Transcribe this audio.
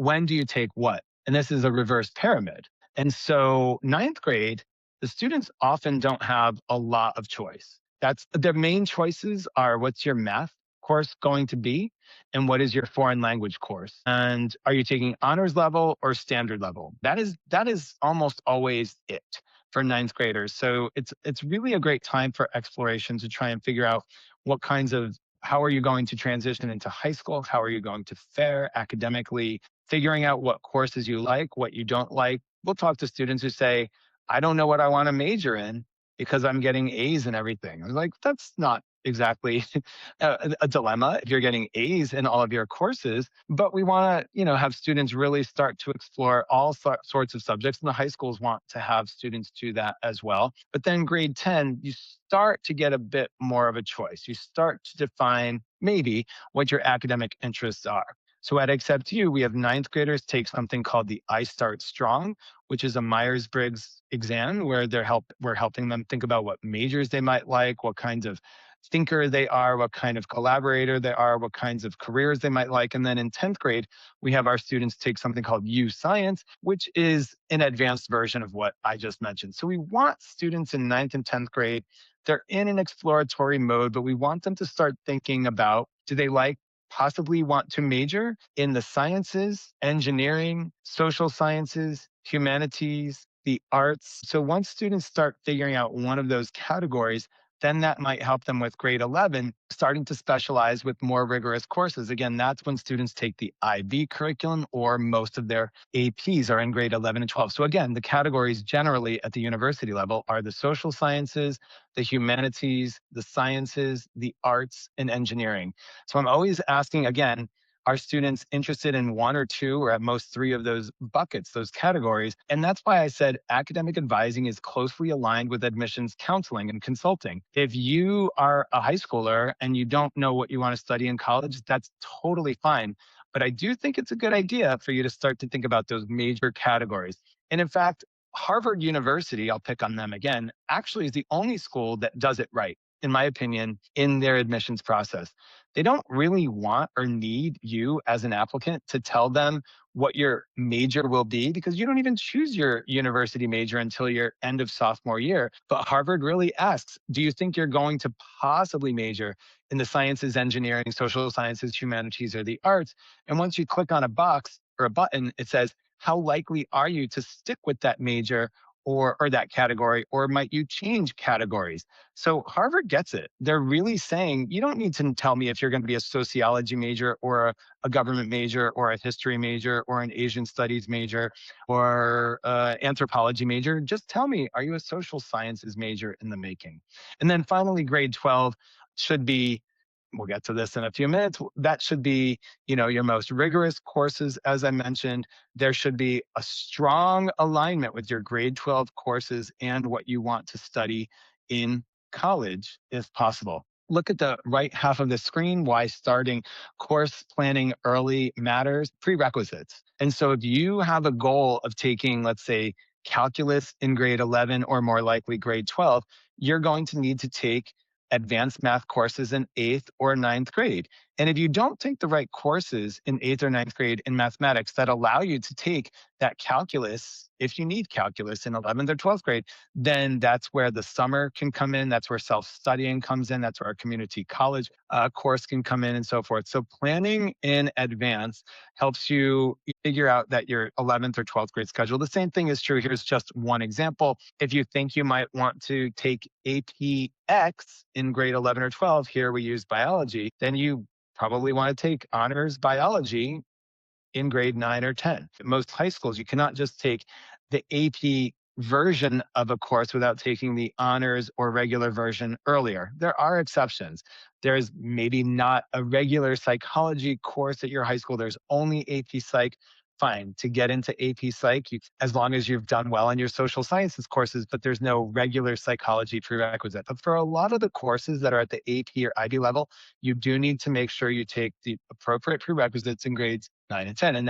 when do you take what? And this is a reverse pyramid. And so ninth grade, the students often don't have a lot of choice. That's their main choices are what's your math course going to be and what is your foreign language course? And are you taking honors level or standard level? That is almost always it for ninth graders. So it's really a great time for exploration to try and figure out what kinds of how are you going to transition into high school? How are you going to fare academically? Figuring out what courses you like, what you don't like. We'll talk to students who say, I don't know what I want to major in because I'm getting A's and everything. I was like, that's not exactly a dilemma if you're getting A's in all of your courses, but we want to, have students really start to explore all sorts of subjects, and the high schools want to have students do that as well. But then grade 10, you start to get a bit more of a choice. You start to define maybe what your academic interests are. So at AcceptU, we have ninth graders take something called the I Start Strong, which is a Myers-Briggs exam where we're helping them think about what majors they might like, what kinds of thinker they are, what kind of collaborator they are, what kinds of careers they might like. And then in 10th grade, we have our students take something called U Science, which is an advanced version of what I just mentioned. So we want students in ninth and 10th grade, they're in an exploratory mode, but we want them to start thinking about, do they possibly want to major in the sciences, engineering, social sciences, humanities, the arts. So once students start figuring out one of those categories, then that might help them with grade 11, starting to specialize with more rigorous courses. Again, that's when students take the IB curriculum or most of their APs are in grade 11 and 12. So again, the categories generally at the university level are the social sciences, the humanities, the sciences, the arts, and engineering. So I'm always asking, again, are students interested in one or two or at most three of those buckets, those categories? And that's why I said academic advising is closely aligned with admissions counseling and consulting. If you are a high schooler and you don't know what you want to study in college, that's totally fine. But I do think it's a good idea for you to start to think about those major categories. And in fact, Harvard University, I'll pick on them again, actually is the only school that does it right, in my opinion, in their admissions process. They don't really want or need you as an applicant to tell them what your major will be because you don't even choose your university major until your end of sophomore year. But Harvard really asks, do you think you're going to possibly major in the sciences, engineering, social sciences, humanities, or the arts? And once you click on a box or a button, it says, how likely are you to stick with that major or that category, or might you change categories? So Harvard gets it. They're really saying, you don't need to tell me if you're going to be a sociology major or a government major or a history major or an Asian studies major or anthropology major. Just tell me, are you a social sciences major in the making? And then finally, grade 12 should be, we'll get to this in a few minutes, that should be, your most rigorous courses. As I mentioned, there should be a strong alignment with your grade 12 courses and what you want to study in college if possible. Look at the right half of the screen, why starting course planning early matters, prerequisites. And so if you have a goal of taking, let's say, calculus in grade 11 or more likely grade 12, you're going to need to take advanced math courses in eighth or ninth grade. And if you don't take the right courses in eighth or ninth grade in mathematics that allow you to take that calculus, if you need calculus in 11th or 12th grade, then that's where the summer can come in. That's where self-studying comes in. That's where our community college course can come in and so forth. So planning in advance helps you figure out that your 11th or 12th grade schedule. The same thing is true. Here's just one example. If you think you might want to take APX in grade 11 or 12, here we use biology, then you probably want to take honors biology in grade 9 or 10. At most high schools, you cannot just take the AP version of a course without taking the honors or regular version earlier. There are exceptions. There's maybe not a regular psychology course at your high school. There's only AP Psych. Fine, to get into AP Psych, as long as you've done well in your social sciences courses, but there's no regular psychology prerequisite. But for a lot of the courses that are at the AP or IB level, you do need to make sure you take the appropriate prerequisites in grades 9 and 10. And